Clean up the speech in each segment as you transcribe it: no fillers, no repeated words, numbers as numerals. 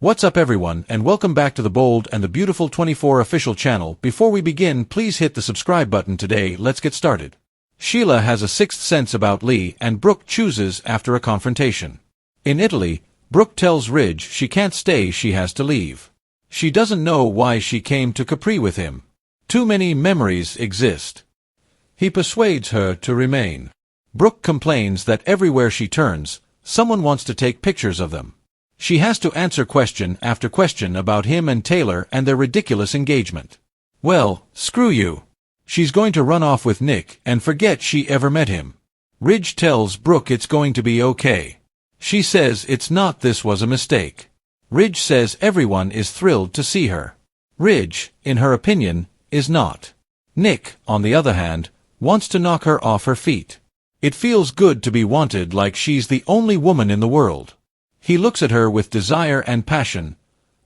What's up everyone, and welcome back to the Bold and the Beautiful 24 official channel. Before we begin, please hit the subscribe button today. Let's get started. Sheila has a sixth sense about Lee, and Brooke chooses after a confrontation. In Italy, Brooke tells Ridge she can't stay, she has to leave. She doesn't know why she came to Capri with him. Too many memories exist. He persuades her to remain. Brooke complains that everywhere she turns, someone wants to take pictures of them. She has to answer question after question about him and Taylor and their ridiculous engagement. Well, screw you. She's going to run off with Nick and forget she ever met him. Ridge tells Brooke it's going to be okay. She says it's not, this was a mistake. Ridge says everyone is thrilled to see her. Ridge, in her opinion, is not. Nick, on the other hand, wants to knock her off her feet. It feels good to be wanted, like she's the only woman in the world. He looks at her with desire and passion,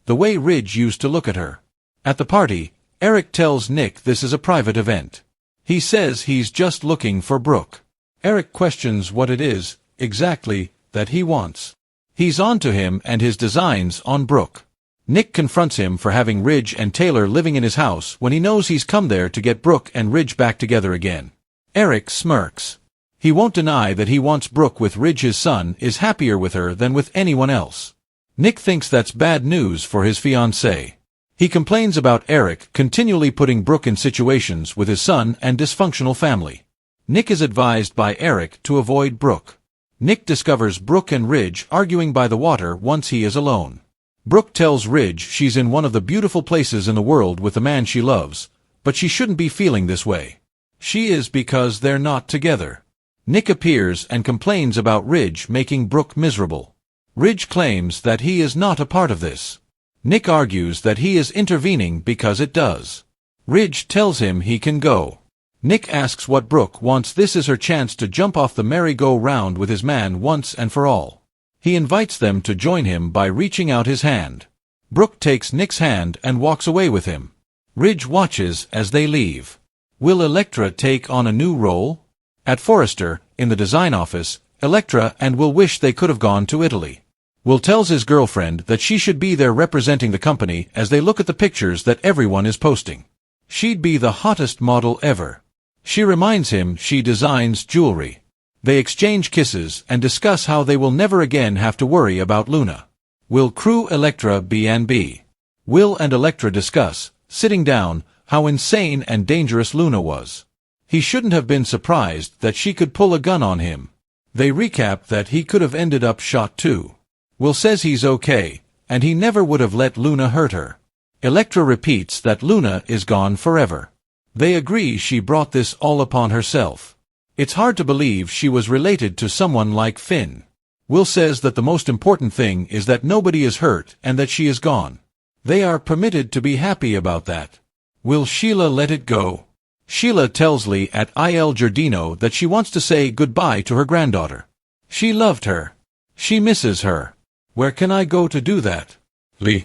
the way Ridge used to look at her. At the party, Eric tells Nick this is a private event. He says he's just looking for Brooke. Eric questions what it is, exactly, that he wants. He's on to him and his designs on Brooke. Nick confronts him for having Ridge and Taylor living in his house when he knows he's come there to get Brooke and Ridge back together again. Eric smirks. He won't deny that he wants Brooke with Ridge. His son is happier with her than with anyone else. Nick thinks that's bad news for his fiancée. He complains about Eric continually putting Brooke in situations with his son and dysfunctional family. Nick is advised by Eric to avoid Brooke. Nick discovers Brooke and Ridge arguing by the water once he is alone. Brooke tells Ridge she's in one of the beautiful places in the world with the man she loves, but she shouldn't be feeling this way. She is, because they're not together. Nick appears and complains about Ridge making Brooke miserable. Ridge claims that he is not a part of this. Nick argues that he is intervening because it does. Ridge tells him he can go. Nick asks what Brooke wants. This is her chance to jump off the merry-go-round with his man once and for all. He invites them to join him by reaching out his hand. Brooke takes Nick's hand and walks away with him. Ridge watches as they leave. Will Elektra take on a new role? At Forrester, in the design office, Elektra and Will wish they could have gone to Italy. Will tells his girlfriend that she should be there representing the company as they look at the pictures that everyone is posting. She'd be the hottest model ever. She reminds him she designs jewelry. They exchange kisses and discuss how they will never again have to worry about Luna. Will crew Elektra B&B. Will and Elektra discuss, sitting down, how insane and dangerous Luna was. He shouldn't have been surprised that she could pull a gun on him. They recap that he could have ended up shot too. Will says he's okay, and he never would have let Luna hurt her. Elektra repeats that Luna is gone forever. They agree she brought this all upon herself. It's hard to believe she was related to someone like Finn. Will says that the most important thing is that nobody is hurt and that she is gone. They are permitted to be happy about that. Will Sheila let it go? Sheila tells Lee at Il Giardino that she wants to say goodbye to her granddaughter. She loved her. She misses her. Where can I go to do that? Lee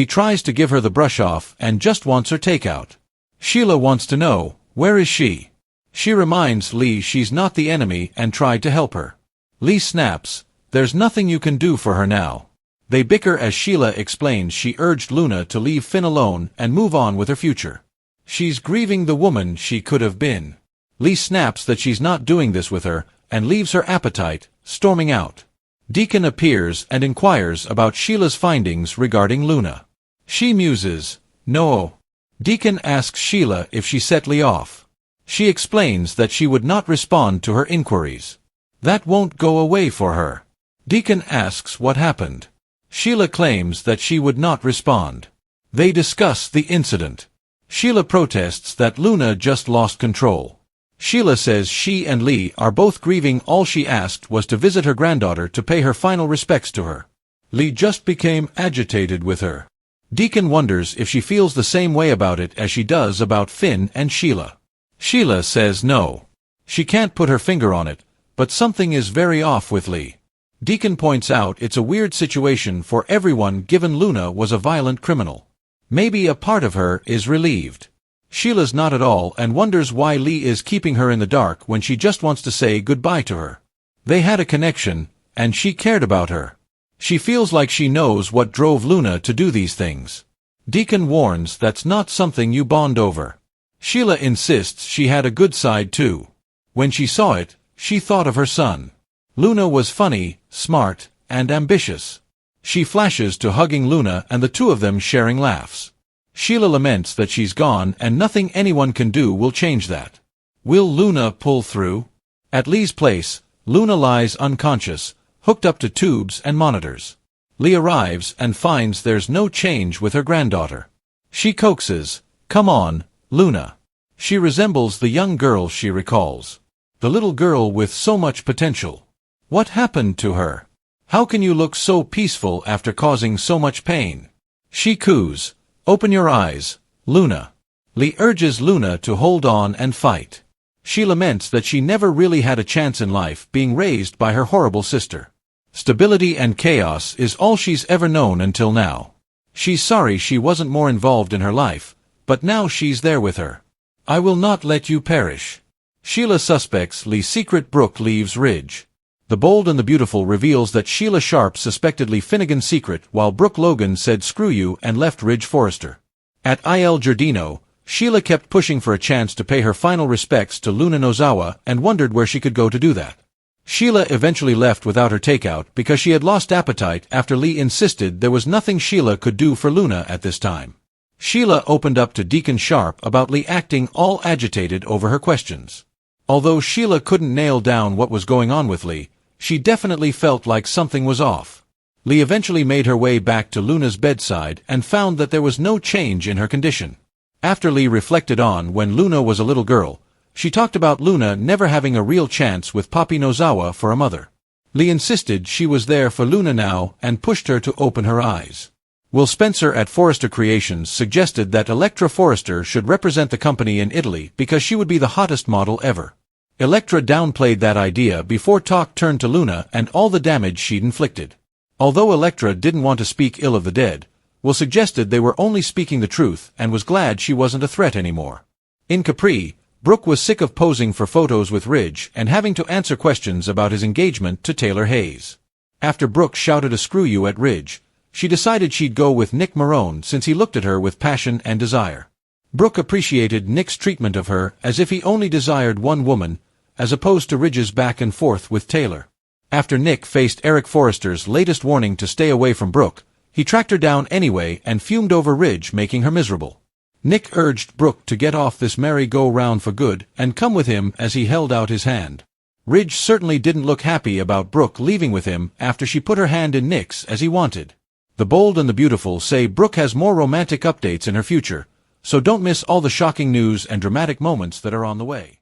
tries to give her the brush off and just wants her takeout. Sheila wants to know, where is she? She reminds Lee she's not the enemy and tried to help her. Lee snaps, there's nothing you can do for her now. They bicker as Sheila explains she urged Luna to leave Finn alone and move on with her future. She's grieving the woman she could have been. Lee snaps that she's not doing this with her and leaves her appetite, storming out. Deacon appears and inquires about Sheila's findings regarding Luna. She muses, no. Deacon asks Sheila if she set Lee off. She explains that she would not respond to her inquiries. That won't go away for her. Deacon asks what happened. Sheila claims that she would not respond. They discuss the incident. Sheila protests that Luna just lost control. Sheila says she and Lee are both grieving. All she asked was to visit her granddaughter to pay her final respects to her. Lee just became agitated with her. Deacon wonders if she feels the same way about it as she does about Finn and Sheila. Sheila says no. She can't put her finger on it, but something is very off with Lee. Deacon points out it's a weird situation for everyone given Luna was a violent criminal. Maybe a part of her is relieved. Sheila's not at all and wonders why Lee is keeping her in the dark when she just wants to say goodbye to her. They had a connection, and she cared about her. She feels like she knows what drove Luna to do these things. Deacon warns that's not something you bond over. Sheila insists she had a good side too. When she saw it, she thought of her son. Luna was funny, smart, and ambitious. She flashes to hugging Luna and the two of them sharing laughs. Sheila laments that she's gone and nothing anyone can do will change that. Will Luna pull through? At Lee's place, Luna lies unconscious, hooked up to tubes and monitors. Lee arrives and finds there's no change with her granddaughter. She coaxes, "Come on, Luna." She resembles the young girl she recalls. The little girl with so much potential. What happened to her? How can you look so peaceful after causing so much pain? She coos, "Open your eyes, Luna." Lee urges Luna to hold on and fight. She laments that she never really had a chance in life being raised by her horrible sister. Stability and chaos is all she's ever known until now. She's sorry she wasn't more involved in her life, but now she's there with her. "I will not let you perish." Sheila suspects Lee's secret. Brooke leaves Ridge. The Bold and the Beautiful reveals that Sheila Sharp suspected Lee Finnegan's secret while Brooke Logan said screw you and left Ridge Forrester. At Il Giardino, Sheila kept pushing for a chance to pay her final respects to Luna Nozawa and wondered where she could go to do that. Sheila eventually left without her takeout because she had lost appetite after Lee insisted there was nothing Sheila could do for Luna at this time. Sheila opened up to Deacon Sharp about Lee acting all agitated over her questions. Although Sheila couldn't nail down what was going on with Lee, she definitely felt like something was off. Lee eventually made her way back to Luna's bedside and found that there was no change in her condition. After Lee reflected on when Luna was a little girl, she talked about Luna never having a real chance with Papi Nozawa for a mother. Lee insisted she was there for Luna now and pushed her to open her eyes. Will Spencer at Forrester Creations suggested that Electra Forrester should represent the company in Italy because she would be the hottest model ever. Electra downplayed that idea before talk turned to Luna and all the damage she'd inflicted. Although Electra didn't want to speak ill of the dead, Will suggested they were only speaking the truth and was glad she wasn't a threat anymore. In Capri, Brooke was sick of posing for photos with Ridge and having to answer questions about his engagement to Taylor Hayes. After Brooke shouted a screw you at Ridge, she decided she'd go with Nick Marone since he looked at her with passion and desire. Brooke appreciated Nick's treatment of her as if he only desired one woman, as opposed to Ridge's back and forth with Taylor. After Nick faced Eric Forrester's latest warning to stay away from Brooke, he tracked her down anyway and fumed over Ridge, making her miserable. Nick urged Brooke to get off this merry-go-round for good and come with him as he held out his hand. Ridge certainly didn't look happy about Brooke leaving with him after she put her hand in Nick's as he wanted. The Bold and the Beautiful say Brooke has more romantic updates in her future, so don't miss all the shocking news and dramatic moments that are on the way.